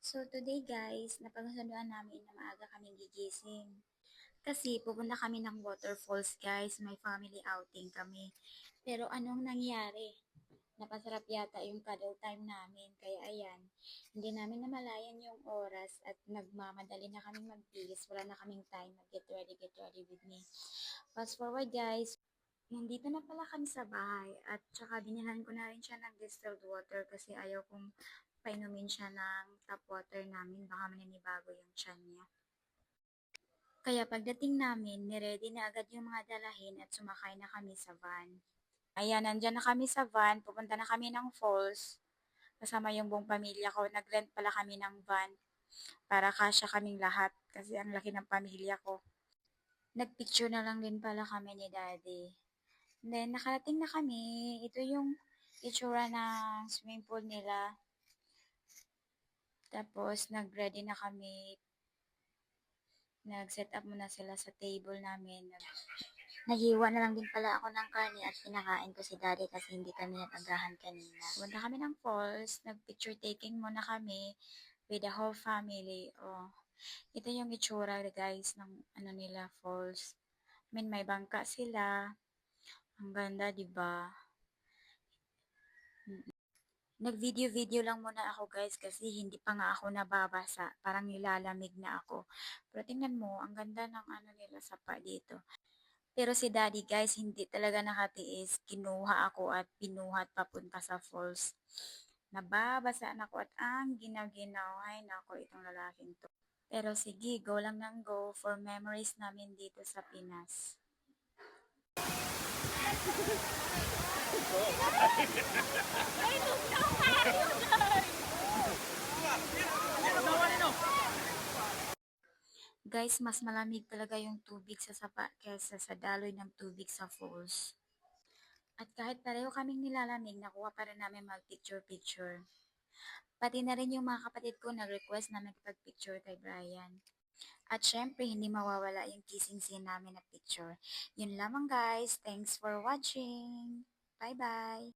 So today guys, napagsaluan namin na maaga kaming gigising. Kasi pupunta kami ng waterfalls guys, may family outing kami. Pero anong nangyari? Napasarap yata yung cuddle time namin. Kaya ayan, hindi namin namalayan yung oras at nagmamadali na kaming magbihis. Wala na kaming time. Get ready with me. Fast forward guys, nandito na pala kami sa bahay at tsaka binilhan ko na rin siya ng distilled water kasi ayaw kong painumin siya ng tap water namin, baka maninibago yung tiyan niya. Kaya pagdating namin, niready na agad yung mga dalahin at sumakay na kami sa van. Ayan, nandyan na kami sa van, pupunta na kami ng falls. Kasama yung buong pamilya ko, nag-rent pala kami ng van para kasya kaming lahat kasi ang laki ng pamilya ko. Nagpicture na lang din pala kami ni daddy. Then, nakarating na kami. Ito yung itsura ng swimming pool nila. Tapos, nag-ready na kami. Nag-set up muna sila sa table namin. Naghiwa na lang din pala ako ng karne at pinakain ko si daddy kasi hindi kami nag-agahan kanina. Punta kami ng falls. Nag-picture taking muna kami with the whole family. Oh, ito yung itsura guys ng ano nila falls. I mean, may bangka sila. Ang ganda, 'di ba? Nag-video-video lang muna ako guys kasi hindi pa nga ako nababasa. Parang nilalamig na ako. Pero tingnan mo, ang ganda ng ano nila sapa dito. Pero si daddy guys, hindi talaga nakatiis. Kinuha ako at pinuhat papunta sa falls. Nababasaan ako at ang ginaginaw. Ay nako, itong lalaking to. Pero sige, go lang ng go for memories namin dito sa Pinas. Guys, mas malamig talaga yung tubig sa sapa kesa sa daloy ng tubig sa falls. At kahit pareho kaming nilalamig, nakuha pa rin namin mag-picture-picture. Pati na rin yung mga kapatid ko nag-request na magpag-picture kay Brian. At syempre, hindi mawawala yung kissing scene namin na picture. Yun lamang guys. Thanks for watching. Bye-bye.